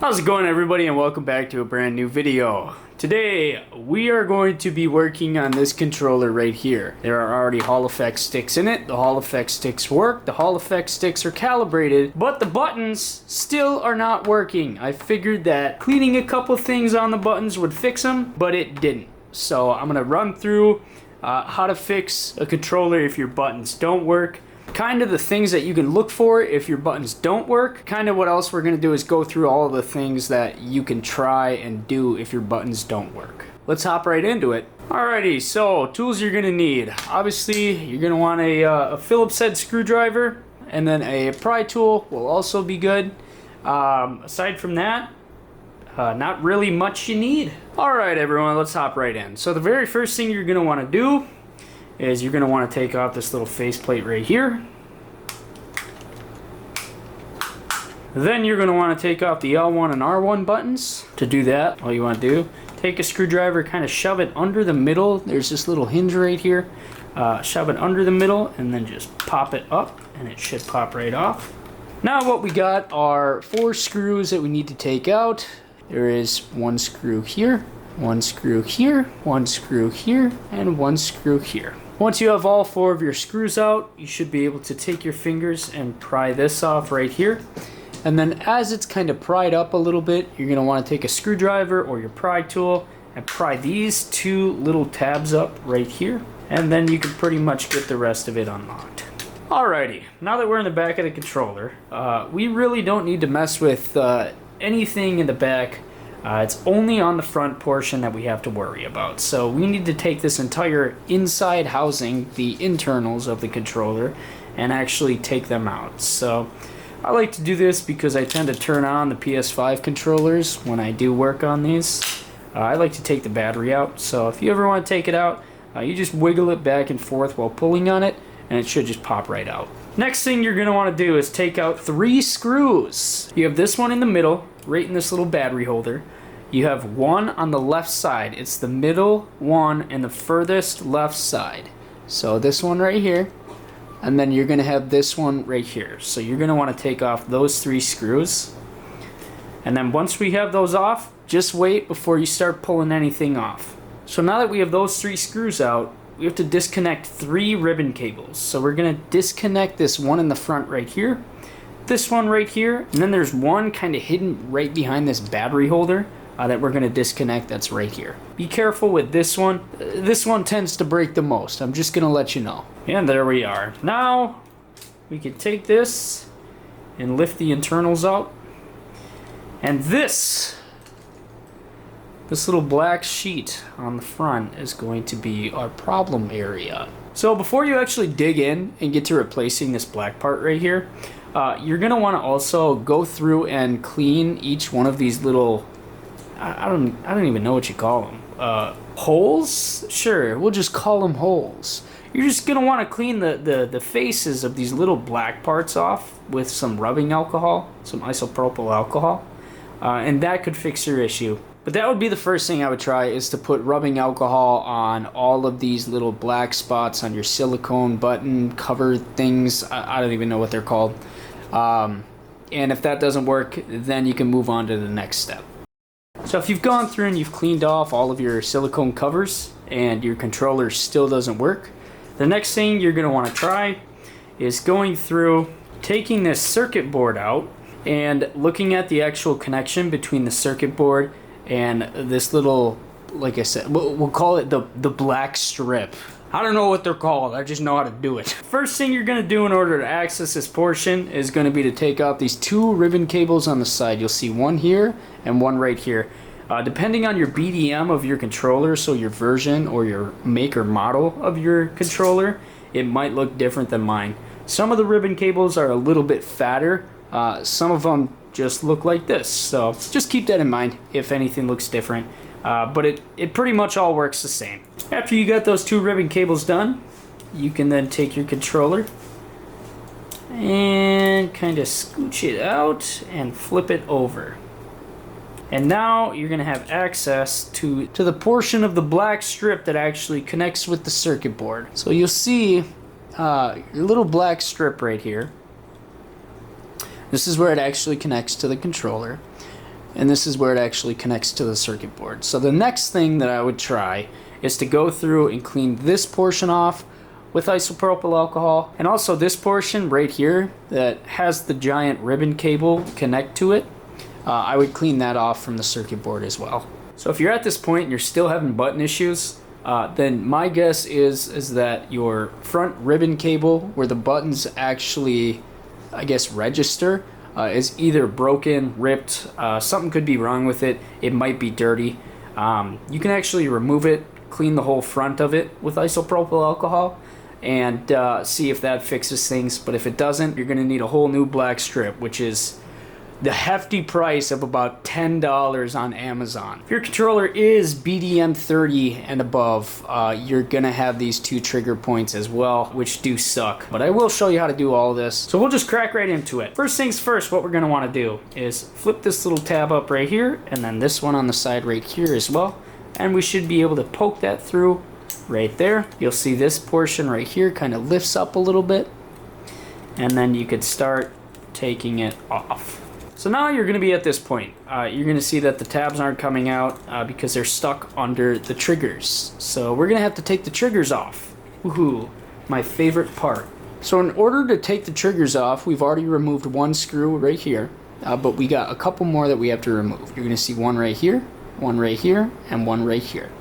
How's it going, everybody, and welcome back to a brand new video. Today we are going to be working on this controller right here. There are already Hall effect sticks in it. The Hall effect sticks work. The Hall effect sticks are calibrated, but the buttons still are not working. I figured that cleaning a couple things on the buttons would fix them, but it didn't. So I'm gonna run through how to fix a controller if your buttons don't work, kind of the things that you can look for if your buttons don't work. Kind of what else we're going to do is go through all of the things that you can try and do if your buttons don't work. Let's hop right into it. Alrighty, so tools you're going to need. Obviously, you're going to want a Phillips head screwdriver, and then a pry tool will also be good. Aside from that, not really much you need. Alright everyone, let's hop right in. So the very first thing you're going to want to do is you're going to want to take off this little faceplate right here. Then you're going to want to take off the L1 and R1 buttons. To do that, all you want to do, take a screwdriver, kind of shove it under the middle. There's this little hinge right here. Shove it under the middle and then just pop it up and it should pop right off. Now what we got are 4 screws that we need to take out. There is 1 screw here, 1 screw here, 1 screw here, and 1 screw here. Once you have all 4 of your screws out, you should be able to take your fingers and pry this off right here. And then as it's kind of pried up a little bit, you're going to want to take a screwdriver or your pry tool and pry these 2 little tabs up right here. And then you can pretty much get the rest of it unlocked. Alrighty, now that we're in the back of the controller, we really don't need to mess with anything in the back. It's only on the front portion that we have to worry about. So we need to take this entire inside housing, the internals of the controller, and actually take them out. So I like to do this because I tend to turn on the PS5 controllers when I do work on these. I like to take the battery out. So if you ever want to take it out, you just wiggle it back and forth while pulling on it, and it should just pop right out. Next thing you're going to want to do is take out 3 screws. You have this one in the middle, right in this little battery holder. You have 1 on the left side. It's the middle one and the furthest left side. So this one right here, and then you're going to have this one right here. So you're going to want to take off those 3 screws. And then once we have those off, just wait before you start pulling anything off. So now that we have those 3 screws out, we have to disconnect 3 ribbon cables. So we're going to disconnect this one in the front right here, this one right here, and then there's one kind of hidden right behind this battery holder that we're going to disconnect. That's right here. Be careful with this one. This one tends to break the most. I'm just going to let you know. And there we are. Now we can take this and lift the internals out. And this little black sheet on the front is going to be our problem area. So before you actually dig in and get to replacing this black part right here, you're going to want to also go through and clean each one of these little, I don't even know what you call them. Holes? Sure, we'll just call them holes. You're just going to want to clean the faces of these little black parts off with some rubbing alcohol, some isopropyl alcohol, and that could fix your issue. But that would be the first thing I would try, is to put rubbing alcohol on all of these little black spots on your silicone button cover things. I don't even know what they're called. And if that doesn't work, then you can move on to the next step. So if you've gone through and you've cleaned off all of your silicone covers and your controller still doesn't work, the next thing you're going to want to try is going through, taking this circuit board out and looking at the actual connection between the circuit board and this little, like I said, we'll call it the black strip. I don't know what they're called, I just know how to do it. First thing you're going to do in order to access this portion is going to be to take out these 2 ribbon cables on the side. You'll see one here and one right here. Depending on your BDM of your controller, so your version or your make or model of your controller, it might look different than mine. Some of the ribbon cables are a little bit fatter. Some of them just look like this, so just keep that in mind if anything looks different, but it pretty much all works the same. After you got those 2 ribbon cables done, you can then take your controller and kind of scooch it out and flip it over, and now you're gonna have access to the portion of the black strip that actually connects with the circuit board. So you'll see your little black strip right here. This is where it actually connects to the controller. And this is where it actually connects to the circuit board. So the next thing that I would try is to go through and clean this portion off with isopropyl alcohol, and also this portion right here that has the giant ribbon cable connect to it. I would clean that off from the circuit board as well. So if you're at this point and you're still having button issues, then my guess is that your front ribbon cable where the buttons actually, I guess, register is either broken, ripped, something could be wrong with it. It might be dirty. You can actually remove it, clean the whole front of it with isopropyl alcohol, and see if that fixes things. But if it doesn't, you're going to need a whole new black strip, which is the hefty price of about $10 on Amazon. If your controller is BDM30 and above, you're gonna have these 2 trigger points as well, which do suck. But I will show you how to do all this. So we'll just crack right into it. First things first, what we're gonna wanna do is flip this little tab up right here, and then this one on the side right here as well. And we should be able to poke that through right there. You'll see this portion right here kind of lifts up a little bit. And then you could start taking it off. So now you're going to be at this point. You're going to see that the tabs aren't coming out because they're stuck under the triggers. So we're going to have to take the triggers off. Woohoo, my favorite part. So in order to take the triggers off, we've already removed one screw right here, but we got a couple more that we have to remove. You're going to see one right here, and one right here.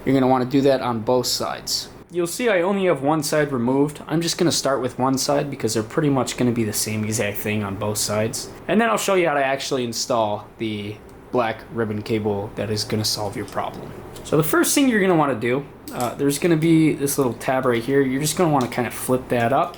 You're going to want to do that on both sides. You'll see I only have one side removed. I'm just going to start with one side because they're pretty much going to be the same exact thing on both sides. And then I'll show you how to actually install the black ribbon cable that is going to solve your problem. So the first thing you're going to want to do, there's going to be this little tab right here. You're just going to want to kind of flip that up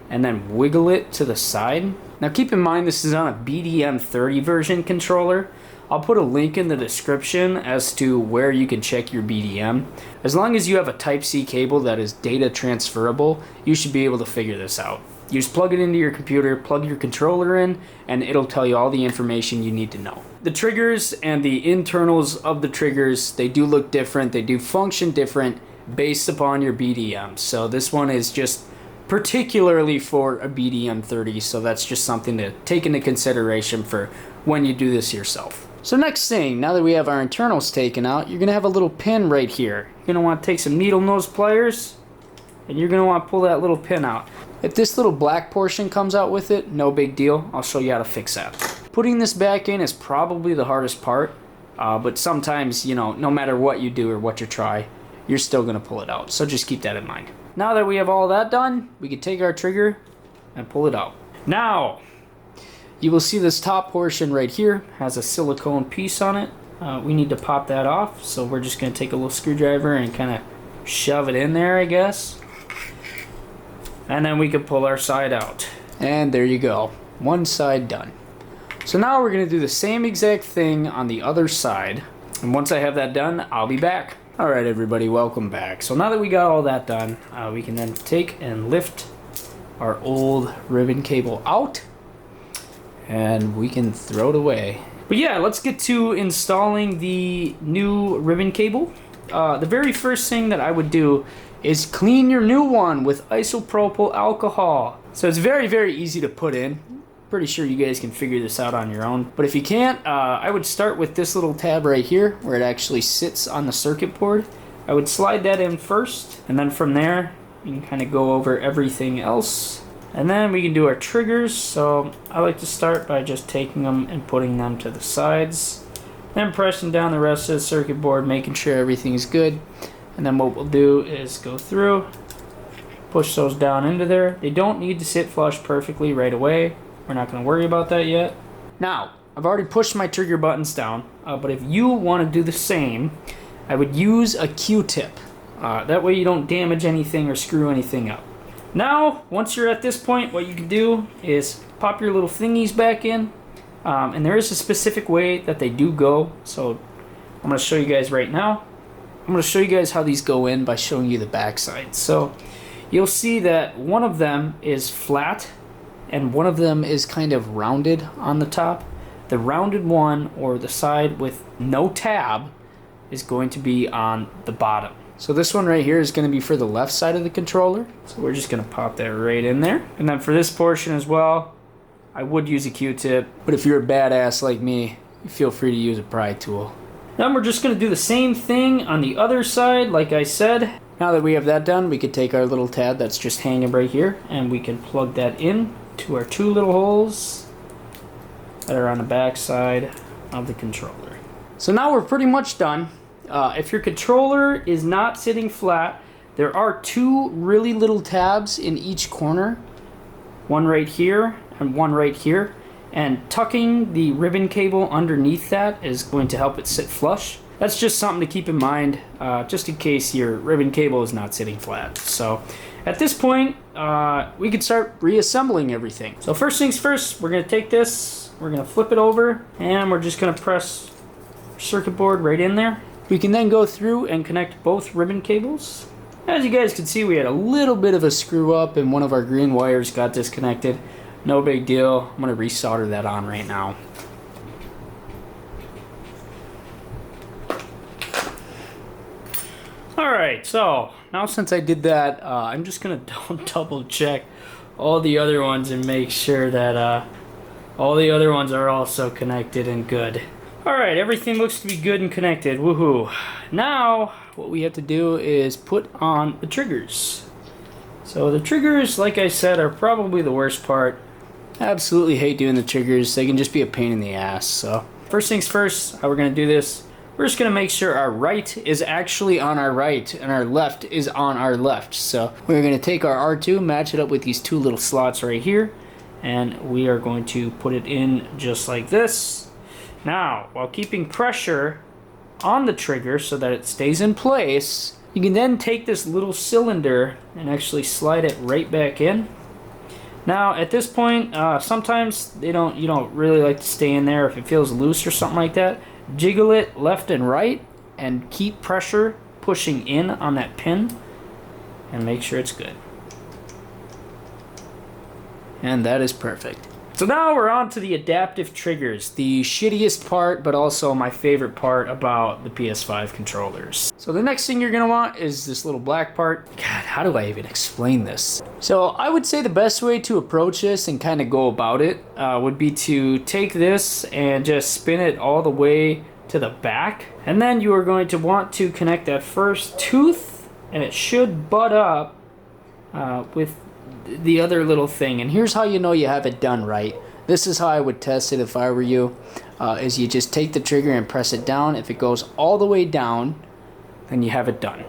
and then wiggle it to the side. Now keep in mind this is on a BDM30 version controller. I'll put a link in the description as to where you can check your BDM. As long as you have a Type-C cable that is data transferable, you should be able to figure this out. You just plug it into your computer, plug your controller in, and it'll tell you all the information you need to know. The triggers and the internals of the triggers, they do look different, they do function different based upon your BDM. So this one is just particularly for a BDM30, so that's just something to take into consideration for when you do this yourself. So next thing, now that we have our internals taken out, you're going to have a little pin right here. You're going to want to take some needle nose pliers, and you're going to want to pull that little pin out. If this little black portion comes out with it, no big deal. I'll show you how to fix that. Putting this back in is probably the hardest part, but sometimes, you know, no matter what you do or what you try, you're still going to pull it out. So just keep that in mind. Now that we have all that done, we can take our trigger and pull it out. Now, you will see this top portion right here has a silicone piece on it. We need to pop that off, so we're just going to take a little screwdriver and kind of shove it in there, I guess. And then we can pull our side out. And there you go. One side done. So now we're going to do the same exact thing on the other side. And once I have that done, I'll be back. Alright everybody, welcome back. So now that we got all that done, we can then take and lift our old ribbon cable out. And we can throw it away. But yeah, let's get to installing the new ribbon cable. The very first thing that I would do is clean your new one with isopropyl alcohol. So it's very, very easy to put in. Pretty sure you guys can figure this out on your own. But if you can't, I would start with this little tab right here where it actually sits on the circuit board. I would slide that in first, and then from there, you can kind of go over everything else. And then we can do our triggers. So I like to start by just taking them and putting them to the sides. Then pressing down the rest of the circuit board, making sure everything's good. And then what we'll do is go through, push those down into there. They don't need to sit flush perfectly right away. We're not going to worry about that yet. Now, I've already pushed my trigger buttons down, but if you want to do the same, I would use a Q-tip. That way you don't damage anything or screw anything up. Now, once you're at this point, what you can do is pop your little thingies back in. And there is a specific way that they do go. So I'm going to show you guys right now. I'm going to show you guys how these go in by showing you the back side. So you'll see that one of them is flat and one of them is kind of rounded on the top. The rounded one, or the side with no tab, is going to be on the bottom. So this one right here is going to be for the left side of the controller. So we're just going to pop that right in there. And then for this portion as well, I would use a Q-tip. But if you're a badass like me, feel free to use a pry tool. Then we're just going to do the same thing on the other side, like I said. Now that we have that done, we could take our little tab that's just hanging right here, and we can plug that in to our two little holes that are on the back side of the controller. So now we're pretty much done. If your controller is not sitting flat, there are two really little tabs in each corner. One right here and one right here. And tucking the ribbon cable underneath that is going to help it sit flush. That's just something to keep in mind, just in case your ribbon cable is not sitting flat. So at this point, we can start reassembling everything. So first things first, we're going to take this, we're going to flip it over, and we're just going to press circuit board right in there. We can then go through and connect both ribbon cables. As you guys can see, we had a little bit of a screw up and one of our green wires got disconnected. No big deal. I'm going to resolder that on right now. Alright, so now since I did that, I'm just going to double check all the other ones and make sure that all the other ones are also connected and good. Alright, everything looks to be good and connected. Woohoo! Now, what we have to do is put on the triggers. So the triggers, like I said, are probably the worst part. I absolutely hate doing the triggers. They can just be a pain in the ass. So first things first, how we're going to do this, we're just going to make sure our right is actually on our right and our left is on our left. So we're going to take our R2, match it up with these two little slots right here, and we are going to put it in just like this. Now, while keeping pressure on the trigger so that it stays in place, you can then take this little cylinder and actually slide it right back in. Now, at this point, sometimes you don't really like to stay in there if it feels loose or something like that. Jiggle it left and right and keep pressure pushing in on that pin and make sure it's good. And that is perfect. So now we're on to the adaptive triggers, the shittiest part, but also my favorite part about the PS5 controllers. So the next thing you're gonna want is this little black part. God, how do I even explain this? So I would say the best way to approach this and kind of go about it would be to take this and just spin it all the way to the back. And then you are going to want to connect that first tooth, and it should butt up with the other little thing. And here's how you know you have it done right. This is how I would test it if I were you, is you just take the trigger and press it down. If it goes all the way down, then you have it done.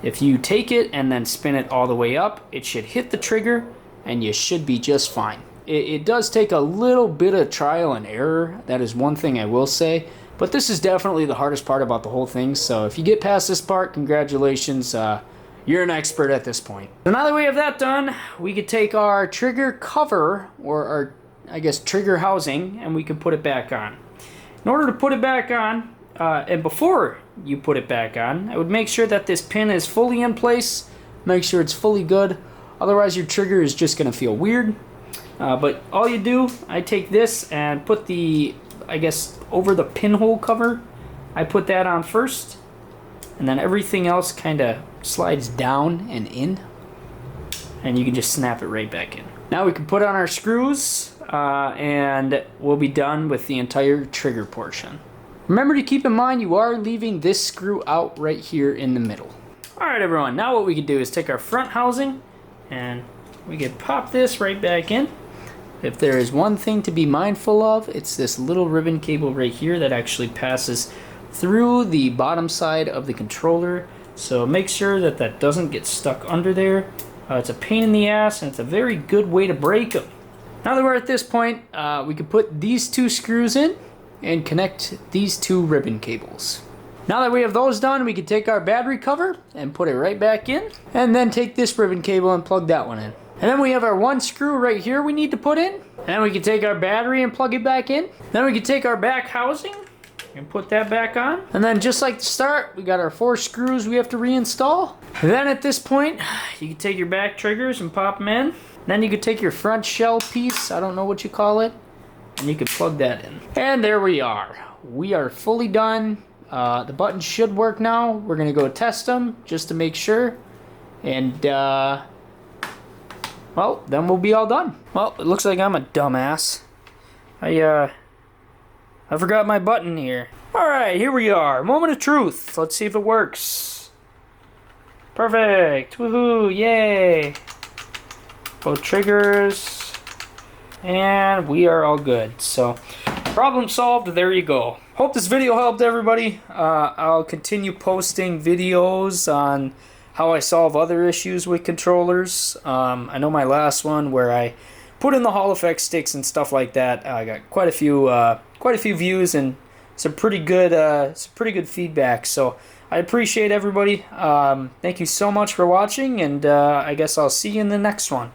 If you take it and then spin it all the way up, it should hit the trigger and you should be just fine. It does take a little bit of trial and error, that is one thing I will say, but this is definitely the hardest part about the whole thing. So if you get past this part, congratulations, you're an expert at this point. So now that we have that done, we could take our trigger cover, or our, I guess, trigger housing, and we can put it back on. In order to put it back on, and before you put it back on, I would make sure that this pin is fully in place, make sure it's fully good, otherwise your trigger is just going to feel weird. But all you do, I take this and put the, I guess, over the pinhole cover, I put that on first, and then everything else kind of slides down and in, and you can just snap it right back in. Now we can put on our screws, and we'll be done with the entire trigger portion. Remember to keep in mind you are leaving this screw out right here in the middle. Alright everyone, now what we can do is take our front housing and we can pop this right back in. If there is one thing to be mindful of, it's this little ribbon cable right here that actually passes through the bottom side of the controller. So make sure that that doesn't get stuck under there. It's a pain in the ass, and it's a very good way to break them. Now that we're at this point, we can put these two screws in and connect these two ribbon cables. Now that we have those done, we can take our battery cover and put it right back in, and then take this ribbon cable and plug that one in. And then we have our one screw right here we need to put in. And then we can take our battery and plug it back in. Then we can take our back housing and put that back on. And then just like the start, we got our 4 screws we have to reinstall. And then at this point, you can take your back triggers and pop them in. Then you can take your front shell piece, I don't know what you call it, and you can plug that in. And there we are. We are fully done. The buttons should work now. We're gonna go test them just to make sure. And well, then we'll be all done. Well, it looks like I'm a dumbass. I I forgot my button here. Alright, here we are. Moment of truth. Let's see if it works. Perfect. Woohoo, yay. Both triggers. And we are all good. So, problem solved. There you go. Hope this video helped everybody. I'll continue posting videos on how I solve other issues with controllers. I know my last one where I put in the Hall effect sticks and stuff like that. I got quite a few views and some pretty good feedback. So I appreciate everybody. Thank you so much for watching, and I guess I'll see you in the next one.